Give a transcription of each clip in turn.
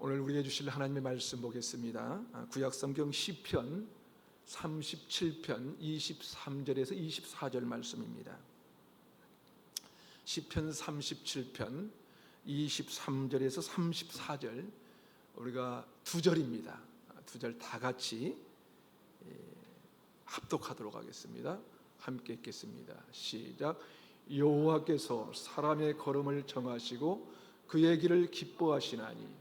오늘 우리에게 주실 하나님의 말씀 보겠습니다. 구약성경 시편 37편 23절에서 24절 말씀입니다. 시편 37편 23절에서 34절, 우리가 두 절입니다. 두 절 다 같이 합독하도록 하겠습니다. 함께 읽겠습니다. 시작. 여호와께서 사람의 걸음을 정하시고 그의 길을 기뻐하시나니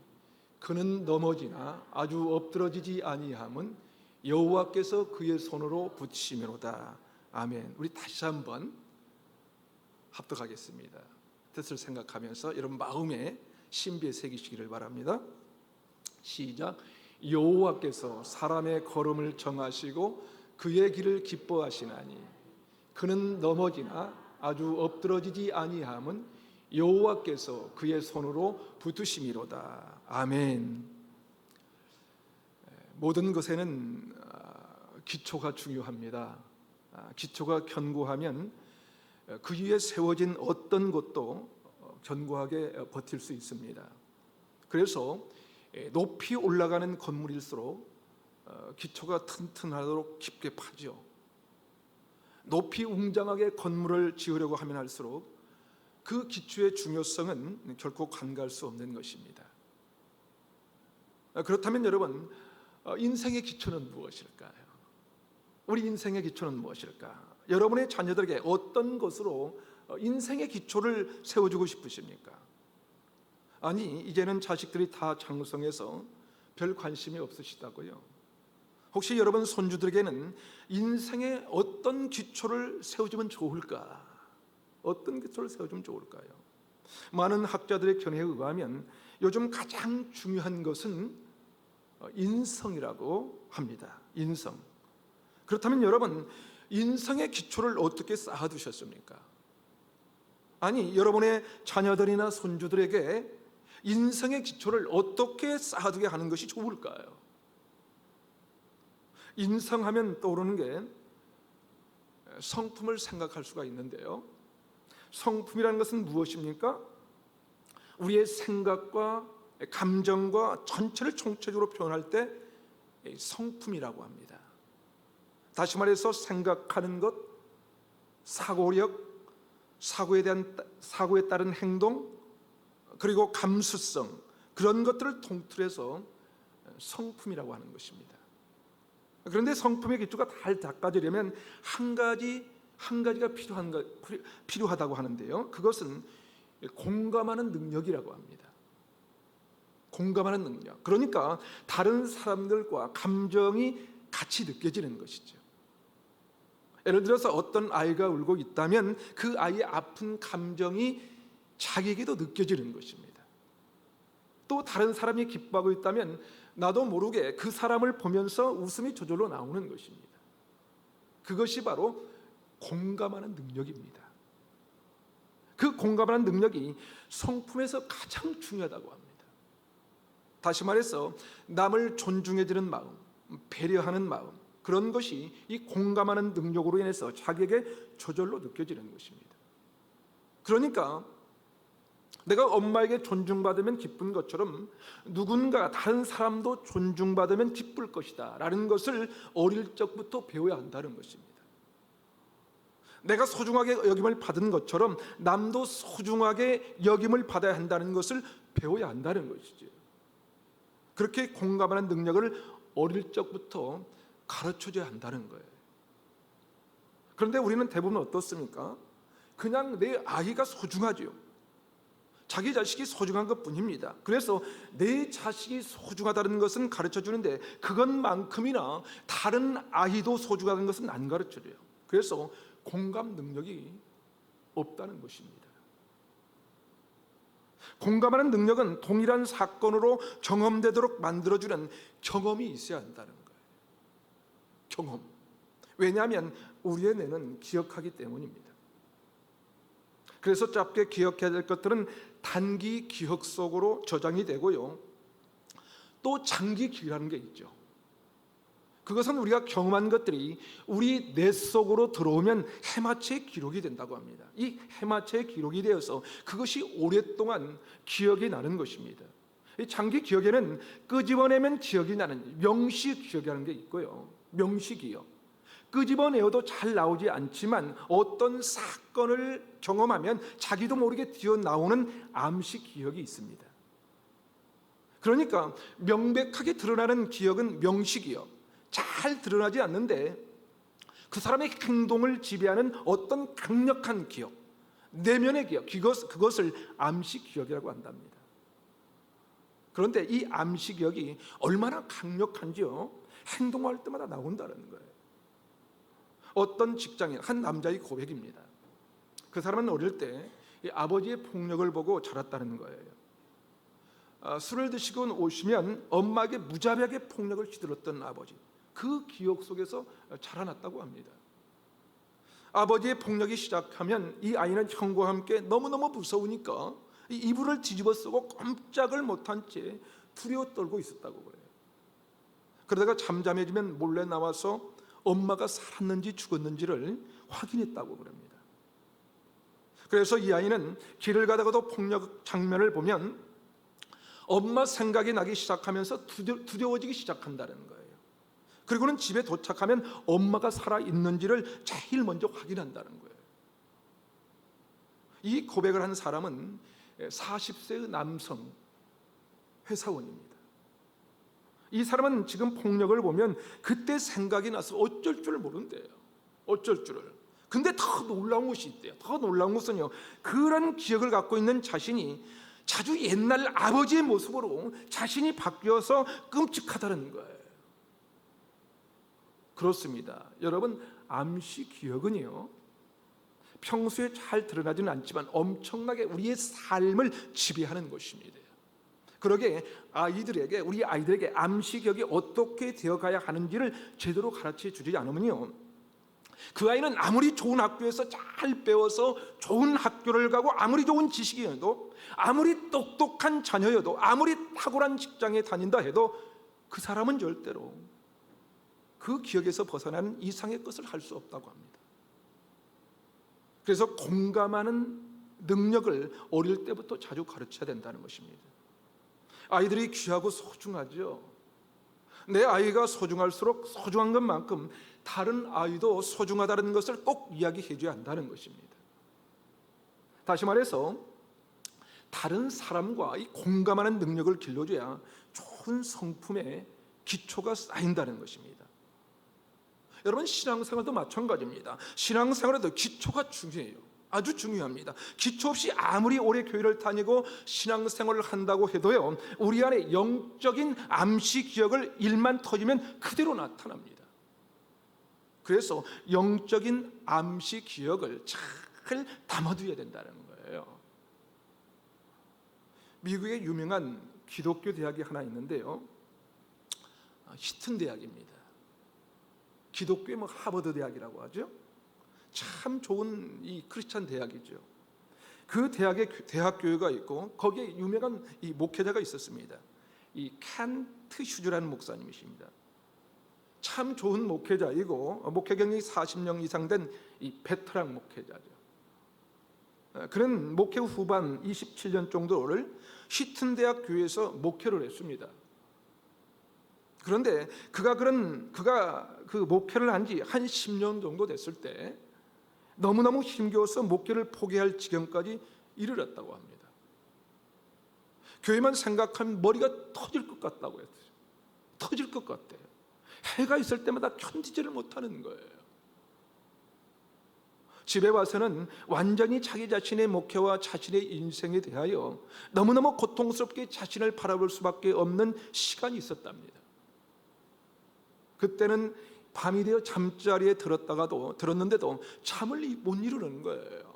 그는 넘어지나 아주 엎드러지지 아니함은 여호와께서 그의 손으로 붙이시미로다. 아멘. 우리 다시 한번 합독하겠습니다. 뜻을 생각하면서 여러분 마음에 신비에 새기시기를 바랍니다. 시작. 여호와께서 사람의 걸음을 정하시고 그의 길을 기뻐하시나니 그는 넘어지나 아주 엎드러지지 아니함은 여호와께서 그의 손으로 붙으심이로다. 아멘. 모든 것에는 기초가 중요합니다. 기초가 견고하면 그 위에 세워진 어떤 것도 견고하게 버틸 수 있습니다. 그래서 높이 올라가는 건물일수록 기초가 튼튼하도록 깊게 파죠. 높이 웅장하게 건물을 지으려고 하면 할수록 그 기초의 중요성은 결코 간과할 수 없는 것입니다. 그렇다면 여러분, 인생의 기초는 무엇일까요? 우리 인생의 기초는 무엇일까? 여러분의 자녀들에게 어떤 것으로 인생의 기초를 세워주고 싶으십니까? 아니, 이제는 자식들이 다 장성해서 별 관심이 없으시다고요? 혹시 여러분 손주들에게는 인생의 어떤 기초를 세워주면 좋을까? 어떤 기초를 세워주면 좋을까요? 많은 학자들의 견해에 의하면 요즘 가장 중요한 것은 인성이라고 합니다. 인성. 그렇다면 여러분, 인성의 기초를 어떻게 쌓아두셨습니까? 아니, 여러분의 자녀들이나 손주들에게 인성의 기초를 어떻게 쌓아두게 하는 것이 좋을까요? 인성하면 떠오르는 게 성품을 생각할 수가 있는데요, 성품이라는 것은 무엇입니까? 우리의 생각과 감정과 전체를 총체적으로 표현할 때 성품이라고 합니다. 다시 말해서 생각하는 것, 사고력, 사고에 따른 행동, 그리고 감수성, 그런 것들을 통틀어서 성품이라고 하는 것입니다. 그런데 성품의 기초가 잘 닦아지려면 한 가지가 필요하다고 하는데요, 그것은 공감하는 능력이라고 합니다. 공감하는 능력. 그러니까 다른 사람들과 감정이 같이 느껴지는 것이죠. 예를 들어서 어떤 아이가 울고 있다면 그 아이의 아픈 감정이 자기에게도 느껴지는 것입니다. 또 다른 사람이 기뻐하고 있다면 나도 모르게 그 사람을 보면서 웃음이 저절로 나오는 것입니다. 그것이 바로 공감하는 능력입니다. 그 공감하는 능력이 성품에서 가장 중요하다고 합니다. 다시 말해서 남을 존중해주는 마음, 배려하는 마음, 그런 것이 이 공감하는 능력으로 인해서 자기에게 저절로 느껴지는 것입니다. 그러니까 내가 엄마에게 존중받으면 기쁜 것처럼 누군가 다른 사람도 존중받으면 기쁠 것이다 라는 것을 어릴 적부터 배워야 한다는 것입니다. 내가 소중하게 여김을 받은 것처럼 남도 소중하게 여김을 받아야 한다는 것을 배워야 한다는 것이죠. 그렇게 공감하는 능력을 어릴 적부터 가르쳐줘야 한다는 거예요. 그런데 우리는 대부분 어떻습니까? 그냥 내 아이가 소중하죠. 자기 자식이 소중한 것뿐입니다. 그래서 내 자식이 소중하다는 것은 가르쳐주는데 그것만큼이나 다른 아이도 소중하다는 것은 안 가르쳐줘요. 그래서 공감 능력이 없다는 것입니다. 공감하는 능력은 동일한 사건으로 경험되도록 만들어주는 경험이 있어야 한다는 거예요. 경험. 왜냐하면 우리의 뇌는 기억하기 때문입니다. 그래서 짧게 기억해야 될 것들은 단기 기억 속으로 저장이 되고요, 또 장기 기억이라는 게 있죠. 그것은 우리가 경험한 것들이 우리 뇌 속으로 들어오면 해마체의 기록이 된다고 합니다. 이 해마체의 기록이 되어서 그것이 오랫동안 기억이 나는 것입니다. 이 장기 기억에는 끄집어내면 기억이 나는 명시 기억이라는 게 있고요. 명시 기억. 끄집어내어도 잘 나오지 않지만 어떤 사건을 경험하면 자기도 모르게 튀어나오는 암시 기억이 있습니다. 그러니까 명백하게 드러나는 기억은 명시 기억. 잘 드러나지 않는데 그 사람의 행동을 지배하는 어떤 강력한 기억, 내면의 기억, 그것을 암시 기억이라고 한답니다. 그런데 이 암시 기억이 얼마나 강력한지요, 행동할 때마다 나온다는 거예요. 어떤 직장인 한 남자의 고백입니다. 그 사람은 어릴 때 아버지의 폭력을 보고 자랐다는 거예요. 술을 드시고 오시면 엄마에게 무자비하게 폭력을 휘둘렀던 아버지, 그 기억 속에서 자라났다고 합니다. 아버지의 폭력이 시작하면 이 아이는 형과 함께 너무너무 무서우니까 이불을 뒤집어 쓰고 꼼짝을 못한 채 두려워 떨고 있었다고 그래요. 그러다가 잠잠해지면 몰래 나와서 엄마가 살았는지 죽었는지를 확인했다고 그럽니다. 그래서 이 아이는 길을 가다가도 폭력 장면을 보면 엄마 생각이 나기 시작하면서 두려워지기 시작한다는 거예요. 그리고는 집에 도착하면 엄마가 살아있는지를 제일 먼저 확인한다는 거예요. 이 고백을 한 사람은 40세의 남성 회사원입니다. 이 사람은 지금 폭력을 보면 그때 생각이 나서 어쩔 줄 모른대요. 어쩔 줄을. 근데 더 놀라운 것이 있대요. 더 놀라운 것은요, 그런 기억을 갖고 있는 자신이 자주 옛날 아버지의 모습으로 자신이 바뀌어서 끔찍하다는 거예요. 그렇습니다. 여러분, 암시 기억은요, 평소에 잘 드러나지는 않지만 엄청나게 우리의 삶을 지배하는 것입니다. 그러게 우리 아이들에게 암시 기억이 어떻게 되어가야 하는지를 제대로 가르쳐 주지 않으면요, 그 아이는 아무리 좋은 학교에서 잘 배워서 좋은 학교를 가고 아무리 좋은 지식이어도, 아무리 똑똑한 자녀여도, 아무리 탁월한 직장에 다닌다 해도 그 사람은 절대로 그 기억에서 벗어나는 이상의 것을 할 수 없다고 합니다. 그래서 공감하는 능력을 어릴 때부터 자주 가르쳐야 된다는 것입니다. 아이들이 귀하고 소중하죠. 내 아이가 소중할수록 소중한 것만큼 다른 아이도 소중하다는 것을 꼭 이야기해 줘야 한다는 것입니다. 다시 말해서 다른 사람과 이 공감하는 능력을 길러줘야 좋은 성품의 기초가 쌓인다는 것입니다. 여러분, 신앙생활도 마찬가지입니다. 신앙생활에도 기초가 중요해요. 아주 중요합니다. 기초 없이 아무리 오래 교회를 다니고 신앙생활을 한다고 해도요, 우리 안에 영적인 암시 기억을 일만 터지면 그대로 나타납니다. 그래서 영적인 암시 기억을 잘 담아두어야 된다는 거예요. 미국의 유명한 기독교 대학이 하나 있는데요, 히튼 대학입니다. 기독교의 하버드 대학이라고 하죠. 참 좋은 이 크리스찬 대학이죠. 그 대학에 대학 교회가 있고 거기에 유명한 이 목회자가 있었습니다. 이 켄트 휴즈라는 목사님이십니다. 참 좋은 목회자이고 목회 경력이 40년 이상 된 이 베테랑 목회자죠. 그는 목회 후반 27년 정도를 히튼 대학 교회에서 목회를 했습니다. 그런데 그가 그 목회를 한 지 한 10년 정도 됐을 때 너무너무 힘겨워서 목회를 포기할 지경까지 이르렀다고 합니다. 교회만 생각하면 머리가 터질 것 같다고 했어요. 터질 것 같대요. 해가 있을 때마다 견디지를 못하는 거예요. 집에 와서는 완전히 자기 자신의 목회와 자신의 인생에 대하여 너무너무 고통스럽게 자신을 바라볼 수밖에 없는 시간이 있었답니다. 그때는 밤이 되어 잠자리에 들었는데도 잠을 못 이루는 거예요.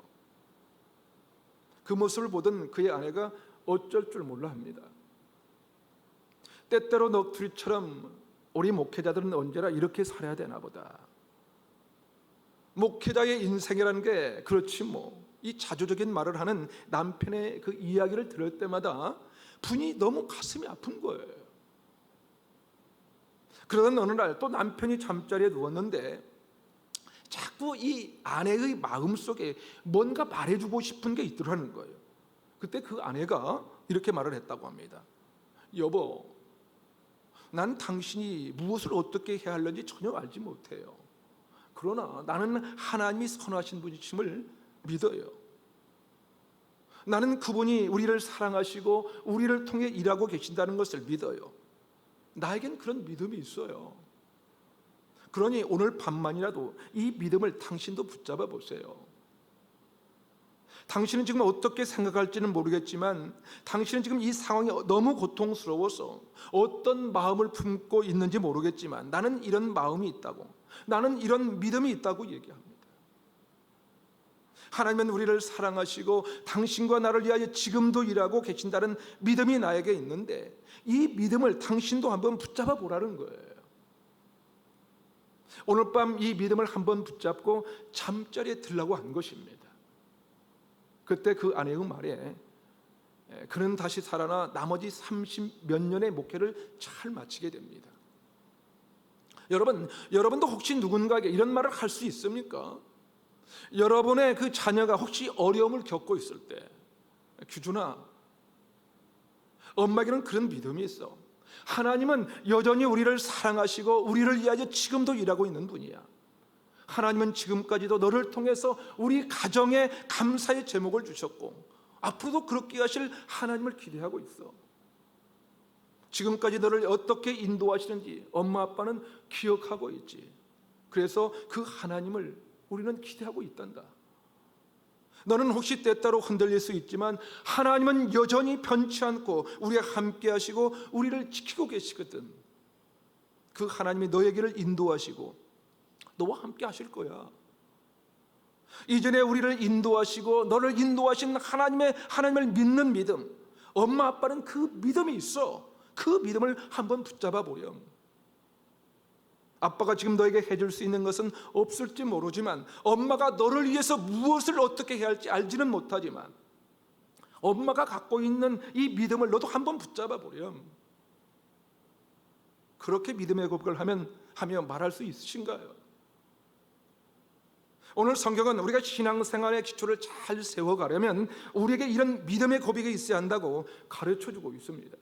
그 모습을 보던 그의 아내가 어쩔 줄 몰라 합니다. 때때로 넋두리처럼 우리 목회자들은 언제나 이렇게 살아야 되나 보다. 목회자의 인생이라는 게 그렇지 이 자조적인 말을 하는 남편의 그 이야기를 들을 때마다 분이 너무 가슴이 아픈 거예요. 그러던 어느 날 또 남편이 잠자리에 누웠는데 자꾸 이 아내의 마음속에 뭔가 말해주고 싶은 게 있더라는 거예요. 그때 그 아내가 이렇게 말을 했다고 합니다. 여보, 난 당신이 무엇을 어떻게 해야 하는지 전혀 알지 못해요. 그러나 나는 하나님이 선하신 분이심을 믿어요. 나는 그분이 우리를 사랑하시고 우리를 통해 일하고 계신다는 것을 믿어요. 나에겐 그런 믿음이 있어요. 그러니 오늘 밤만이라도 이 믿음을 당신도 붙잡아 보세요. 당신은 지금 어떻게 생각할지는 모르겠지만 당신은 지금 이 상황이 너무 고통스러워서 어떤 마음을 품고 있는지 모르겠지만 나는 이런 마음이 있다고, 나는 이런 믿음이 있다고 얘기합니다. 하나님은 우리를 사랑하시고 당신과 나를 위하여 지금도 일하고 계신다는 믿음이 나에게 있는데 이 믿음을 당신도 한번 붙잡아 보라는 거예요. 오늘 밤 이 믿음을 한번 붙잡고 잠자리에 들라고 한 것입니다. 그때 그 아내의 말에 그는 다시 살아나 나머지 30몇 년의 목회를 잘 마치게 됩니다. 여러분도 혹시 누군가에게 이런 말을 할 수 있습니까? 여러분의 그 자녀가 혹시 어려움을 겪고 있을 때, 규준아, 엄마에게는 그런 믿음이 있어. 하나님은 여전히 우리를 사랑하시고 우리를 위하여 지금도 일하고 있는 분이야. 하나님은 지금까지도 너를 통해서 우리 가정에 감사의 제목을 주셨고 앞으로도 그렇게 하실 하나님을 기대하고 있어. 지금까지 너를 어떻게 인도하시는지 엄마 아빠는 기억하고 있지. 그래서 그 하나님을 우리는 기대하고 있단다. 너는 혹시 때때로 흔들릴 수 있지만 하나님은 여전히 변치 않고 우리와 함께 하시고 우리를 지키고 계시거든. 그 하나님이 너의 길을 인도하시고 너와 함께 하실 거야. 이전에 우리를 인도하시고 너를 인도하신 하나님을 믿는 믿음, 엄마 아빠는 그 믿음이 있어. 그 믿음을 한번 붙잡아 보렴. 아빠가 지금 너에게 해줄 수 있는 것은 없을지 모르지만 엄마가 너를 위해서 무엇을 어떻게 해야 할지 알지는 못하지만 엄마가 갖고 있는 이 믿음을 너도 한번 붙잡아 보렴. 그렇게 믿음의 고백을 하며 말할 수 있으신가요? 오늘 성경은 우리가 신앙생활의 기초를 잘 세워가려면 우리에게 이런 믿음의 고백이 있어야 한다고 가르쳐주고 있습니다.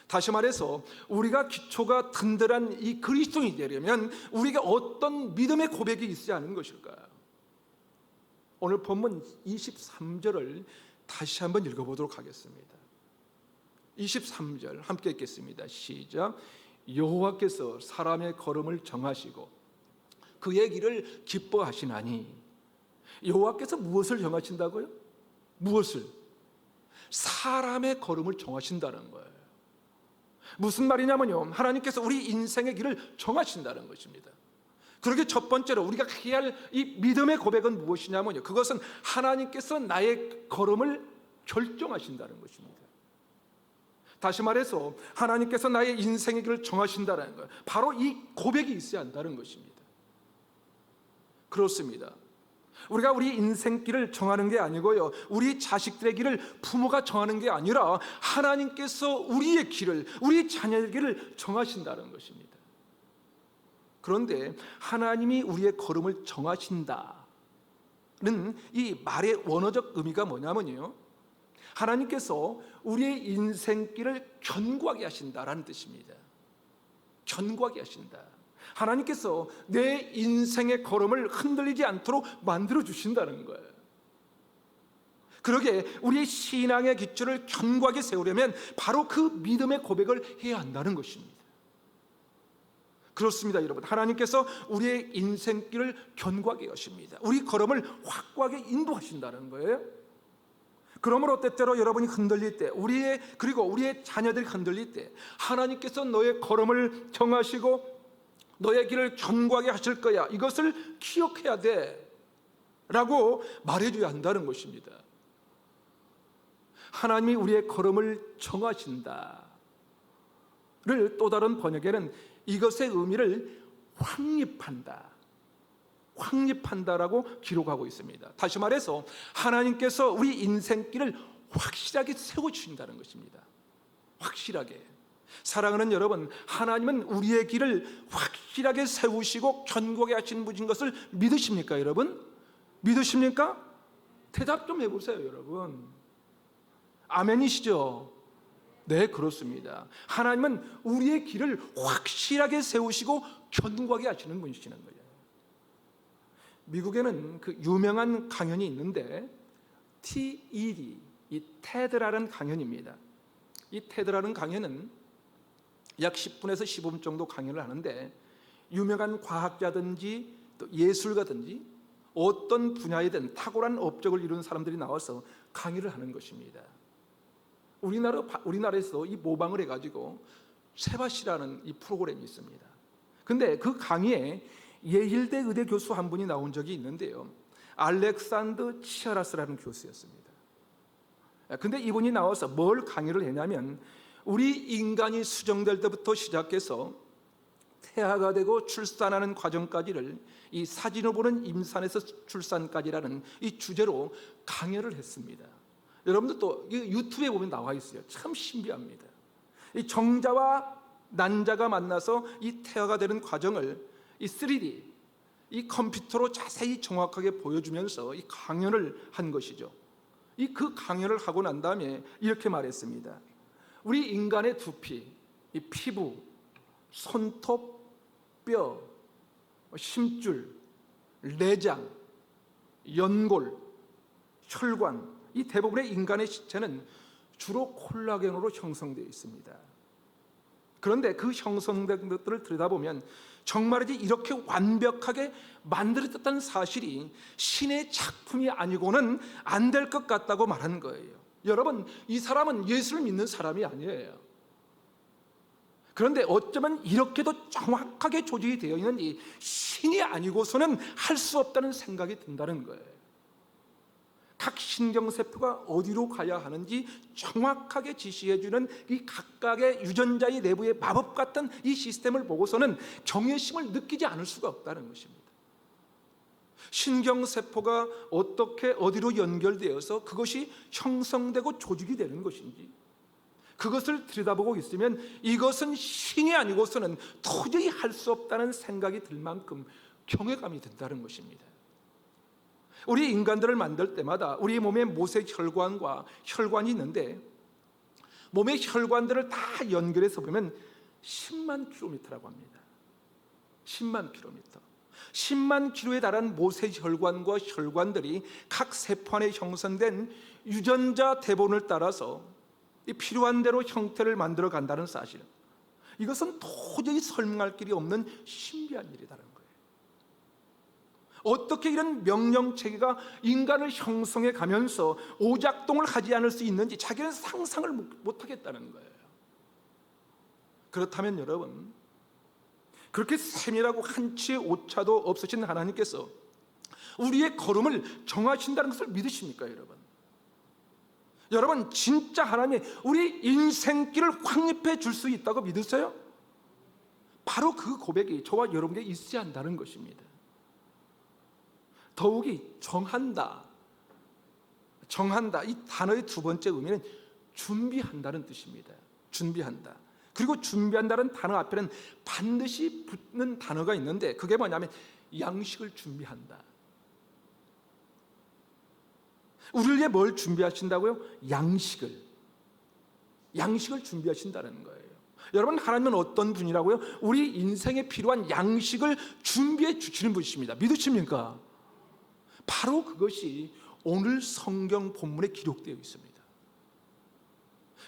다시 말해서 우리가 기초가 든든한 이 그리스도인이 되려면 우리가 어떤 믿음의 고백이 있어야 하는 것일까요? 오늘 본문 23절을 다시 한번 읽어보도록 하겠습니다. 23절 함께 읽겠습니다. 시작. 여호와께서 사람의 걸음을 정하시고 그의 길을 기뻐하시나니. 여호와께서 무엇을 정하신다고요? 무엇을? 사람의 걸음을 정하신다는 거예요. 무슨 말이냐면요, 하나님께서 우리 인생의 길을 정하신다는 것입니다. 그렇게 첫 번째로 우리가 해야 할 이 믿음의 고백은 무엇이냐면요, 그것은 하나님께서 나의 걸음을 결정하신다는 것입니다. 다시 말해서 하나님께서 나의 인생의 길을 정하신다는 거예요. 바로 이 고백이 있어야 한다는 것입니다. 그렇습니다. 우리가 우리 인생길을 정하는 게 아니고요, 우리 자식들의 길을 부모가 정하는 게 아니라 하나님께서 우리의 길을, 우리 자녀의 길을 정하신다는 것입니다. 그런데 하나님이 우리의 걸음을 정하신다는 이 말의 원어적 의미가 뭐냐면요, 하나님께서 우리의 인생길을 견고하게 하신다라는 뜻입니다. 견고하게 하신다. 하나님께서 내 인생의 걸음을 흔들리지 않도록 만들어 주신다는 거예요. 그러게 우리의 신앙의 기초를 견고하게 세우려면 바로 그 믿음의 고백을 해야 한다는 것입니다. 그렇습니다, 여러분. 하나님께서 우리의 인생길을 견고하게 하십니다. 우리 걸음을 확고하게 인도하신다는 거예요. 그러므로 때때로 여러분이 흔들릴 때, 그리고 우리의 자녀들이 흔들릴 때 하나님께서 너의 걸음을 정하시고 너의 길을 견고하게 하실 거야, 이것을 기억해야 돼 라고 말해줘야 한다는 것입니다. 하나님이 우리의 걸음을 정하신다를 또 다른 번역에는 이것의 의미를 확립한다라고 기록하고 있습니다. 다시 말해서 하나님께서 우리 인생길을 확실하게 세워주신다는 것입니다. 확실하게. 사랑하는 여러분, 하나님은 우리의 길을 확실하게 세우시고 견고하게 하시는 분인 것을 믿으십니까, 여러분? 믿으십니까? 대답 좀 해보세요, 여러분. 아멘이시죠? 네, 그렇습니다. 하나님은 우리의 길을 확실하게 세우시고 견고하게 하시는 분이시는 거예요. 미국에는 그 유명한 강연이 있는데 TED, 이 테드라는 강연입니다. 이 테드라는 강연은 약 10분에서 15분 정도 강연을 하는데 유명한 과학자든지 또 예술가든지 어떤 분야이든 탁월한 업적을 이룬 사람들이 나와서 강의를 하는 것입니다. 우리나라에서 이 모방을 해가지고 세바시라는 이 프로그램이 있습니다. 근데 그 강의에 예일대 의대 교수 한 분이 나온 적이 있는데요, 알렉산더 치아라스라는 교수였습니다. 근데 이분이 나와서 뭘 강의를 했냐면 우리 인간이 수정될 때부터 시작해서 태아가 되고 출산하는 과정까지를 이 사진을 보는 임산에서 출산까지라는 이 주제로 강연을 했습니다. 여러분들 또 유튜브에 보면 나와 있어요. 참 신비합니다. 이 정자와 난자가 만나서 이 태아가 되는 과정을 이 3D, 이 컴퓨터로 자세히 정확하게 보여주면서 이 강연을 한 것이죠. 그 강연을 하고 난 다음에 이렇게 말했습니다. 우리 인간의 두피, 이 피부, 손톱, 뼈, 심줄, 내장, 연골, 혈관, 이 대부분의 인간의 신체는 주로 콜라겐으로 형성되어 있습니다. 그런데 그 형성된 것들을 들여다보면 정말이지 이렇게 완벽하게 만들어졌다는 사실이 신의 작품이 아니고는 안 될 것 같다고 말하는 거예요. 여러분, 이 사람은 예수를 믿는 사람이 아니에요. 그런데 어쩌면 이렇게도 정확하게 조직이 되어 있는지 신이 아니고서는 할 수 없다는 생각이 든다는 거예요. 각 신경세포가 어디로 가야 하는지 정확하게 지시해주는 이 각각의 유전자의 내부의 마법 같은 이 시스템을 보고서는 경외심을 느끼지 않을 수가 없다는 것입니다. 신경세포가 어떻게 어디로 연결되어서 그것이 형성되고 조직이 되는 것인지 그것을 들여다보고 있으면 이것은 신이 아니고서는 도저히 할 수 없다는 생각이 들 만큼 경외감이 든다는 것입니다. 우리 인간들을 만들 때마다 우리 몸에 모세혈관과 혈관이 있는데 몸의 혈관들을 다 연결해서 보면 10만 킬로미터라고 합니다. 10만 킬로미터. 10만 킬로에 달한 모세혈관과 혈관들이 각 세포 안에 형성된 유전자 대본을 따라서 필요한 대로 형태를 만들어 간다는 사실, 이것은 도저히 설명할 길이 없는 신비한 일이라는 거예요. 어떻게 이런 명령체계가 인간을 형성해 가면서 오작동을 하지 않을 수 있는지 자기는 상상을 못하겠다는 거예요. 그렇다면 여러분, 그렇게 세밀하고 한치의 오차도 없으신 하나님께서 우리의 걸음을 정하신다는 것을 믿으십니까, 여러분? 여러분, 진짜 하나님이 우리 인생길을 확립해 줄 수 있다고 믿으세요? 바로 그 고백이 저와 여러분에게 있어야 한다는 것입니다. 더욱이 정한다, 이 단어의 두 번째 의미는 준비한다는 뜻입니다. 준비한다. 그리고 준비한다는 단어 앞에는 반드시 붙는 단어가 있는데 그게 뭐냐면 양식을 준비한다. 우리를 위해 뭘 준비하신다고요? 양식을 준비하신다는 거예요. 여러분, 하나님은 어떤 분이라고요? 우리 인생에 필요한 양식을 준비해 주시는 분이십니다. 믿으십니까? 바로 그것이 오늘 성경 본문에 기록되어 있습니다.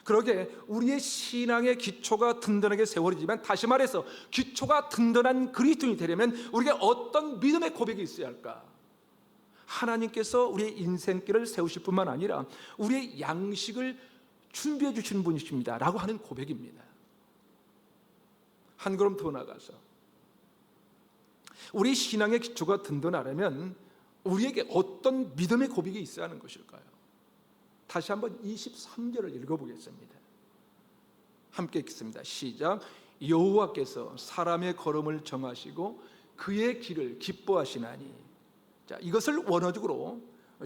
그러게 우리의 신앙의 기초가 든든하게 세워지지만, 다시 말해서 기초가 든든한 그리스도인이 되려면 우리가 어떤 믿음의 고백이 있어야 할까? 하나님께서 우리의 인생길을 세우실 뿐만 아니라 우리의 양식을 준비해 주시는 분이십니다 라고 하는 고백입니다. 한 걸음 더 나가서 우리 신앙의 기초가 든든하려면 우리에게 어떤 믿음의 고백이 있어야 하는 것일까요? 다시 한번 23절을 읽어보겠습니다. 함께 읽습니다. 시작. 여호와께서 사람의 걸음을 정하시고 그의 길을 기뻐하시나니. 자, 이것을 원어적으로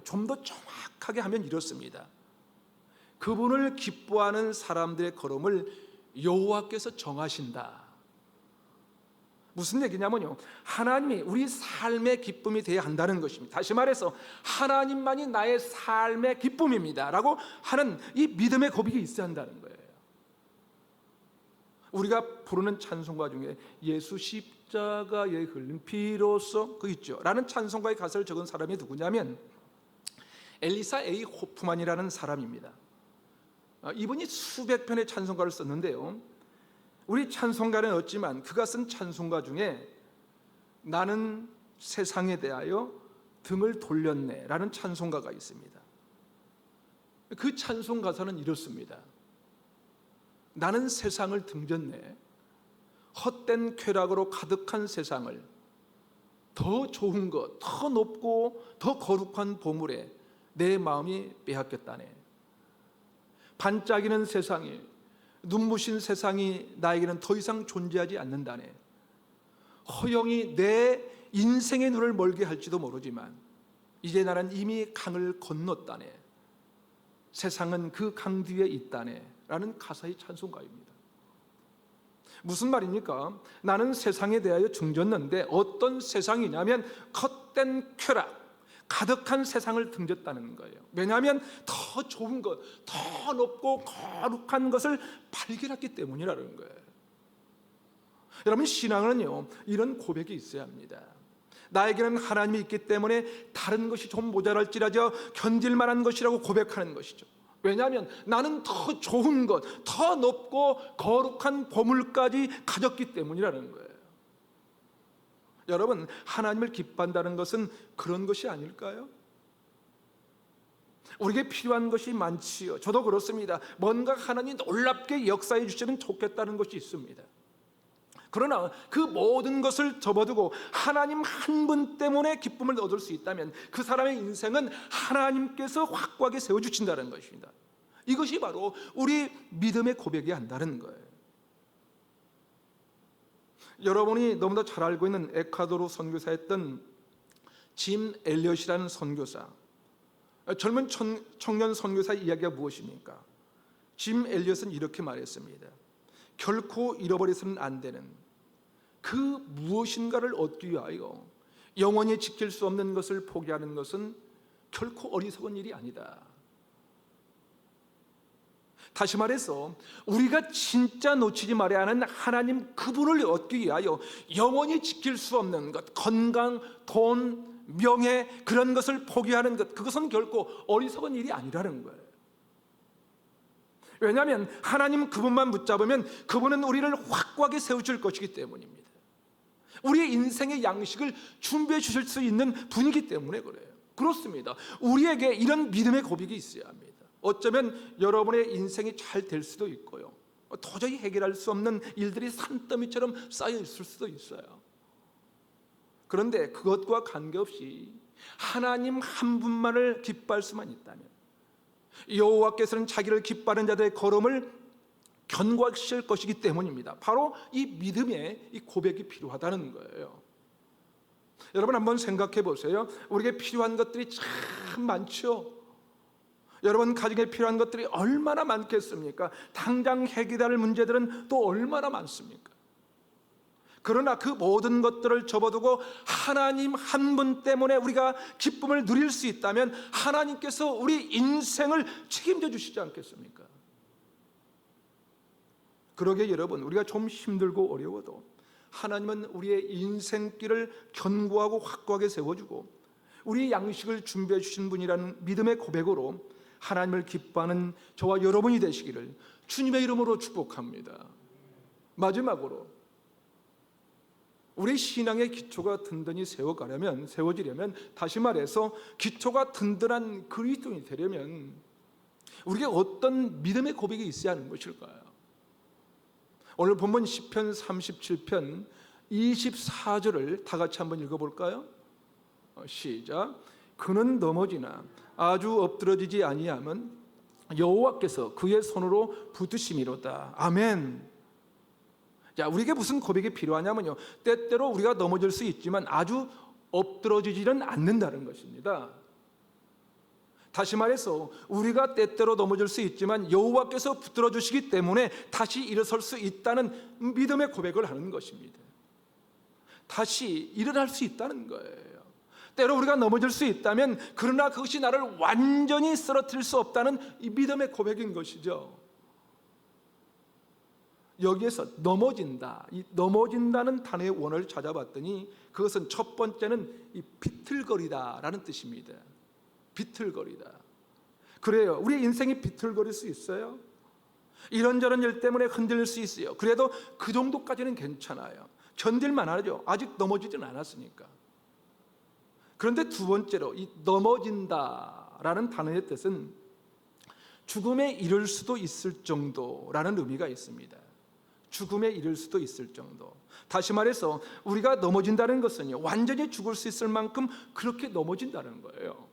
좀 더 정확하게 하면 이렇습니다. 그분을 기뻐하는 사람들의 걸음을 여호와께서 정하신다. 무슨 얘기냐면요, 하나님이 우리 삶의 기쁨이 되어야 한다는 것입니다. 다시 말해서 하나님만이 나의 삶의 기쁨입니다 라고 하는 이 믿음의 고백이 있어야 한다는 거예요. 우리가 부르는 찬송가 중에 예수 십자가에 흘린 피로써 그 있죠 라는 찬송가의 가사를 적은 사람이 누구냐면 엘리사 A. 호프만이라는 사람입니다. 이분이 수백 편의 찬송가를 썼는데요, 우리 찬송가는 없지만 그가 쓴 찬송가 중에 나는 세상에 대하여 등을 돌렸네 라는 찬송가가 있습니다. 그 찬송 가사는 이렇습니다. 나는 세상을 등졌네. 헛된 쾌락으로 가득한 세상을 더 좋은 것, 더 높고 더 거룩한 보물에 내 마음이 빼앗겼다네. 반짝이는 세상이, 눈부신 세상이 나에게는 더 이상 존재하지 않는다네. 허영이 내 인생의 눈을 멀게 할지도 모르지만 이제 나는 이미 강을 건넜다네. 세상은 그 강 뒤에 있다네 라는 가사의 찬송가입니다. 무슨 말입니까? 나는 세상에 대하여 등졌는데 어떤 세상이냐면 헛된 쾌락, 가득한 세상을 등졌다는 거예요. 왜냐하면 더 좋은 것, 더 높고 거룩한 것을 발견했기 때문이라는 거예요. 여러분, 신앙은요 이런 고백이 있어야 합니다. 나에게는 하나님이 있기 때문에 다른 것이 좀 모자랄지라도 견딜 만한 것이라고 고백하는 것이죠. 왜냐하면 나는 더 좋은 것, 더 높고 거룩한 보물까지 가졌기 때문이라는 거예요. 여러분, 하나님을 기뻐한다는 것은 그런 것이 아닐까요? 우리에게 필요한 것이 많지요. 저도 그렇습니다. 뭔가 하나님이 놀랍게 역사해 주시면 좋겠다는 것이 있습니다. 그러나 그 모든 것을 접어두고 하나님 한 분 때문에 기쁨을 얻을 수 있다면 그 사람의 인생은 하나님께서 확고하게 세워주신다는 것입니다. 이것이 바로 우리 믿음의 고백이 한다는 거예요. 여러분이 너무나 잘 알고 있는 에콰도르 선교사였던 짐 엘리엇이라는 선교사, 젊은 청년 선교사의 이야기가 무엇입니까? 짐 엘리엇은 이렇게 말했습니다. 결코 잃어버려서는 안 되는 그 무엇인가를 얻기 위하여 영원히 지킬 수 없는 것을 포기하는 것은 결코 어리석은 일이 아니다. 다시 말해서 우리가 진짜 놓치지 말아야 하는 하나님 그분을 얻기 위하여 영원히 지킬 수 없는 것, 건강, 돈, 명예, 그런 것을 포기하는 것, 그것은 결코 어리석은 일이 아니라는 거예요. 왜냐하면 하나님 그분만 붙잡으면 그분은 우리를 확고하게 세우실 것이기 때문입니다. 우리의 인생의 양식을 준비해 주실 수 있는 분이기 때문에 그래요. 그렇습니다. 우리에게 이런 믿음의 고백이 있어야 합니다. 어쩌면 여러분의 인생이 잘 될 수도 있고요, 도저히 해결할 수 없는 일들이 산더미처럼 쌓여 있을 수도 있어요. 그런데 그것과 관계없이 하나님 한 분만을 기뻐할 수만 있다면, 여호와께서는 자기를 기뻐하는 자들의 걸음을 견고하실 것이기 때문입니다. 바로 이 믿음의 이 고백이 필요하다는 거예요. 여러분, 한번 생각해 보세요. 우리에게 필요한 것들이 참 많죠. 여러분 가정에 필요한 것들이 얼마나 많겠습니까? 당장 해결할 문제들은 또 얼마나 많습니까? 그러나 그 모든 것들을 접어두고 하나님 한 분 때문에 우리가 기쁨을 누릴 수 있다면 하나님께서 우리 인생을 책임져 주시지 않겠습니까? 그러게 여러분, 우리가 좀 힘들고 어려워도 하나님은 우리의 인생길을 견고하고 확고하게 세워주고 우리의 양식을 준비해 주신 분이라는 믿음의 고백으로 하나님을 기뻐하는 저와 여러분이 되시기를 주님의 이름으로 축복합니다. 마지막으로 우리 신앙의 기초가 든든히 세워지려면, 다시 말해서 기초가 든든한 그리스도인이 되려면 우리에게 어떤 믿음의 고백이 있어야 하는 것일까요? 오늘 본문 시편 37편 24절을 다 같이 한번 읽어볼까요? 시작. 그는 넘어지나 아주 엎드러지지 아니함은 여호와께서 그의 손으로 붙드심이로다. 아멘. 자, 우리에게 무슨 고백이 필요하냐면요, 때때로 우리가 넘어질 수 있지만 아주 엎드러지지는 않는다는 것입니다. 다시 말해서 우리가 때때로 넘어질 수 있지만 여호와께서 붙들어 주시기 때문에 다시 일어설 수 있다는 믿음의 고백을 하는 것입니다. 다시 일어날 수 있다는 거예요. 때로 우리가 넘어질 수 있다면, 그러나 그것이 나를 완전히 쓰러뜨릴 수 없다는 이 믿음의 고백인 것이죠. 여기에서 넘어진다, 이 넘어진다는 단어의 원어를 찾아봤더니 그것은 첫 번째는 이 비틀거리다라는 뜻입니다. 비틀거리다. 그래요. 우리 인생이 비틀거릴 수 있어요. 이런저런 일 때문에 흔들릴 수 있어요. 그래도 그 정도까지는 괜찮아요. 견딜만 하죠. 아직 넘어지진 않았으니까. 그런데 두 번째로 이 넘어진다라는 단어의 뜻은 죽음에 이를 수도 있을 정도라는 의미가 있습니다. 죽음에 이를 수도 있을 정도. 다시 말해서 우리가 넘어진다는 것은요, 완전히 죽을 수 있을 만큼 그렇게 넘어진다는 거예요.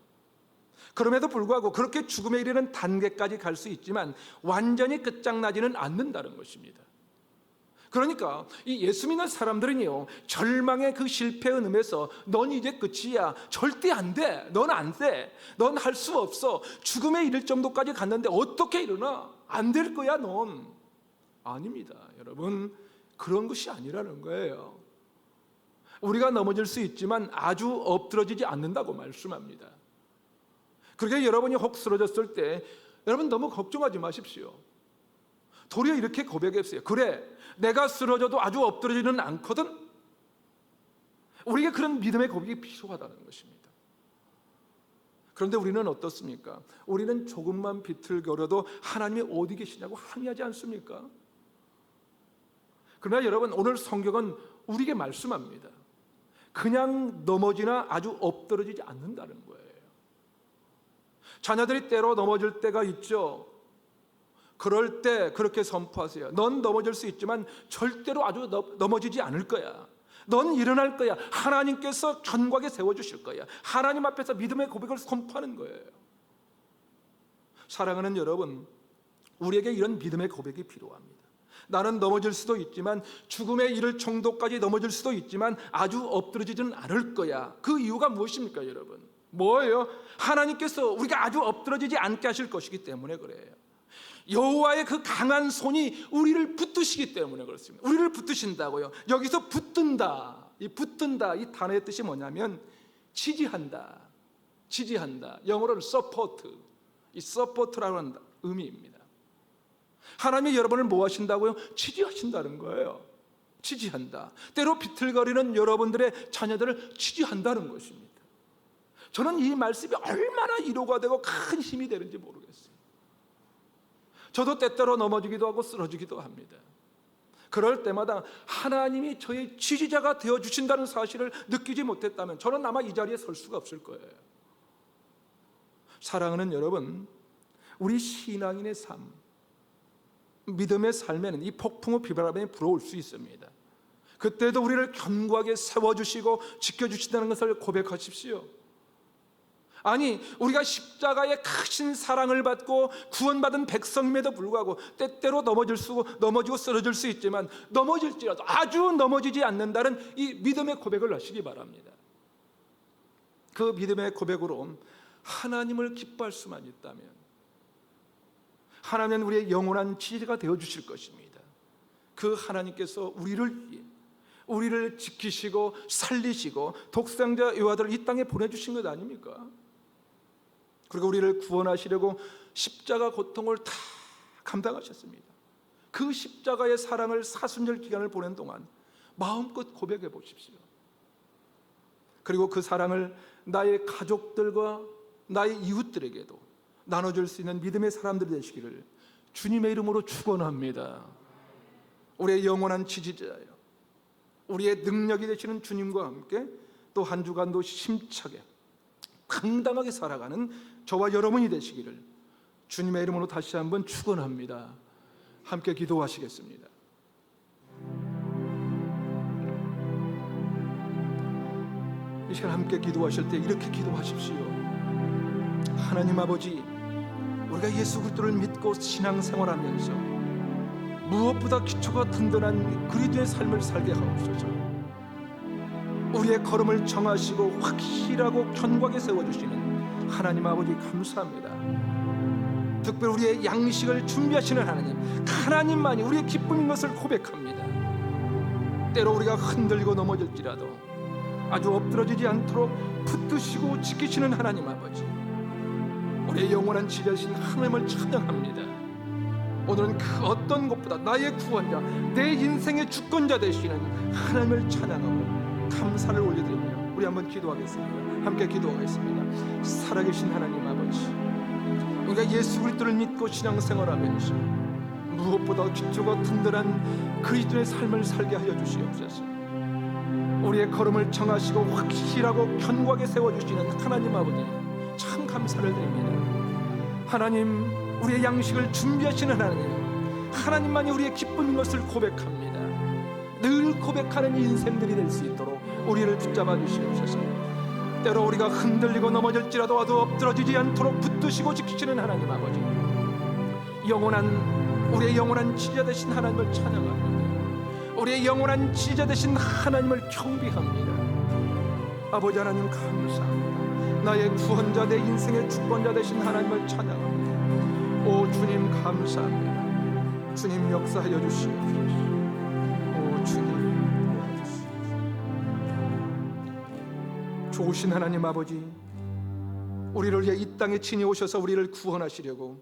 그럼에도 불구하고 그렇게 죽음에 이르는 단계까지 갈 수 있지만 완전히 끝장나지는 않는다는 것입니다. 그러니까 이 예수 믿는 사람들은요, 절망의 그 실패의 음에서 넌 이제 끝이야, 절대 안 돼, 넌 안 돼, 넌 할 수 없어, 죽음에 이를 정도까지 갔는데 어떻게 일어나? 안 될 거야 넌. 아닙니다 여러분, 그런 것이 아니라는 거예요. 우리가 넘어질 수 있지만 아주 엎드러지지 않는다고 말씀합니다. 그러니까 여러분이 혹 쓰러졌을 때 여러분 너무 걱정하지 마십시오. 도리어 이렇게 고백했어요. 그래, 내가 쓰러져도 아주 엎드러지는 않거든. 우리에게 그런 믿음의 고백이 필요하다는 것입니다. 그런데 우리는 어떻습니까? 우리는 조금만 비틀거려도 하나님이 어디 계시냐고 항의하지 않습니까? 그러나 여러분, 오늘 성경은 우리에게 말씀합니다. 그냥 넘어지나 아주 엎드러지지 않는다는 거예요. 자녀들이 때로 넘어질 때가 있죠. 그럴 때 그렇게 선포하세요. 넌 넘어질 수 있지만 절대로 아주 넘어지지 않을 거야. 넌 일어날 거야. 하나님께서 견고하게 세워주실 거야. 하나님 앞에서 믿음의 고백을 선포하는 거예요. 사랑하는 여러분, 우리에게 이런 믿음의 고백이 필요합니다. 나는 넘어질 수도 있지만, 죽음에 이를 정도까지 넘어질 수도 있지만 아주 엎드러지지는 않을 거야. 그 이유가 무엇입니까 여러분? 뭐예요? 하나님께서 우리가 아주 엎드러지지 않게 하실 것이기 때문에 그래요. 여호와의 그 강한 손이 우리를 붙드시기 때문에 그렇습니다. 우리를 붙드신다고요. 여기서 붙든다, 이 붙든다, 이 단어의 뜻이 뭐냐면 지지한다, 지지한다. 영어로는 서포트, 이 서포트라고 하는 의미입니다. 하나님이 여러분을 뭐 하신다고요? 지지하신다는 거예요. 지지한다. 때로 비틀거리는 여러분들의 자녀들을 지지한다는 것입니다. 저는 이 말씀이 얼마나 위로가 되고 큰 힘이 되는지 모르겠어요. 저도 때때로 넘어지기도 하고 쓰러지기도 합니다. 그럴 때마다 하나님이 저의 지지자가 되어주신다는 사실을 느끼지 못했다면 저는 아마 이 자리에 설 수가 없을 거예요. 사랑하는 여러분, 우리 신앙인의 삶, 믿음의 삶에는 이 폭풍우 비바람에 불어올 수 있습니다. 그때도 우리를 견고하게 세워주시고 지켜주신다는 것을 고백하십시오. 아니, 우리가 십자가의 크신 사랑을 받고 구원받은 백성임에도 불구하고 때때로 넘어지고 쓰러질 수 있지만 넘어질지라도 아주 넘어지지 않는다는 이 믿음의 고백을 하시기 바랍니다. 그 믿음의 고백으로 하나님을 기뻐할 수만 있다면 하나님은 우리의 영원한 지혜가 되어주실 것입니다. 그 하나님께서 우리를 지키시고 살리시고 독생자 여호와를 이 땅에 보내주신 것 아닙니까? 그리고 우리를 구원하시려고 십자가 고통을 다 감당하셨습니다. 그 십자가의 사랑을 사순절 기간을 보낸 동안 마음껏 고백해 보십시오. 그리고 그 사랑을 나의 가족들과 나의 이웃들에게도 나눠줄 수 있는 믿음의 사람들이 되시기를 주님의 이름으로 축원합니다. 우리의 영원한 지지자예요. 우리의 능력이 되시는 주님과 함께 또 한 주간도 힘차게 당당하게 살아가는 저와 여러분이 되시기를 주님의 이름으로 다시 한번 축원합니다. 함께 기도하시겠습니다. 이 시간 함께 기도하실 때 이렇게 기도하십시오. 하나님 아버지, 우리가 예수 그리스도를 믿고 신앙생활하면서 무엇보다 기초가 든든한 그리스도의 삶을 살게 하옵소서. 우리의 걸음을 정하시고 확실하고 견고하게 세워주시는 하나님 아버지 감사합니다. 특별히 우리의 양식을 준비하시는 하나님만이 우리의 기쁨인 것을 고백합니다. 때로 우리가 흔들리고 넘어질지라도 아주 엎드러지지 않도록 붙드시고 지키시는 하나님 아버지, 우리의 영원한 지혜신 하나님을 찬양합니다. 오늘은 그 어떤 것보다 나의 구원자, 내 인생의 주권자 되시는 하나님을 찬양하고 감사를 올려드립니다. 우리 한번 기도하겠습니다. 함께 기도하겠습니다. 살아계신 하나님 아버지, 우리가 예수 그리스도를 믿고 신앙생활하면서 무엇보다 기초가 든든한 그리스도의 삶을 살게 하여 주시옵소서. 우리의 걸음을 정하시고 확실하고 견고하게 세워주시는 하나님 아버지, 참 감사를 드립니다. 하나님, 우리의 양식을 준비하시는 하나님, 하나님만이 우리의 기쁨인 것을 고백합니다. 늘 고백하는 인생들이 될 수 있도록 우리를 붙잡아 주시옵소서. 때로 우리가 흔들리고 넘어질지라도 엎드러지지 않도록 붙드시고 지키시는 하나님 아버지, 우리의 영원한 지자 되신 하나님을 찬양합니다. 우리의 영원한 지자 되신 하나님을 경배합니다. 아버지 하나님 감사합니다. 나의 구원자, 내 인생의 주권자 되신 하나님을 찬양합니다. 오 주님 감사합니다. 주님 역사하여 주시옵소서. 오 주님 좋으신 하나님 아버지, 우리를 위해 이 땅에 친히 오셔서 우리를 구원하시려고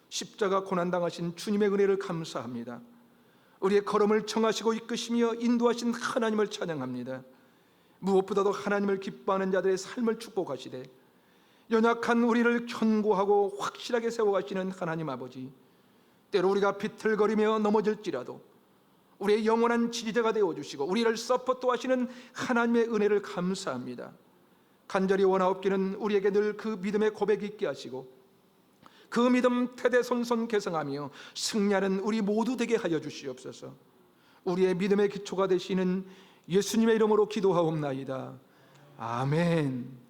십자가 고난당하신 주님의 은혜를 감사합니다. 우리의 걸음을 정하시고 이끄시며 인도하신 하나님을 찬양합니다. 무엇보다도 하나님을 기뻐하는 자들의 삶을 축복하시되 연약한 우리를 견고하고 확실하게 세워가시는 하나님 아버지, 때로 우리가 비틀거리며 넘어질지라도 우리의 영원한 지지자가 되어주시고 우리를 서포트하시는 하나님의 은혜를 감사합니다. 간절히 원하옵기는 우리에게 늘 그 믿음의 고백이 있게 하시고 그 믿음 대대손손 계승하며 승리하는 우리 모두 되게 하여 주시옵소서. 우리의 믿음의 기초가 되시는 예수님의 이름으로 기도하옵나이다. 아멘.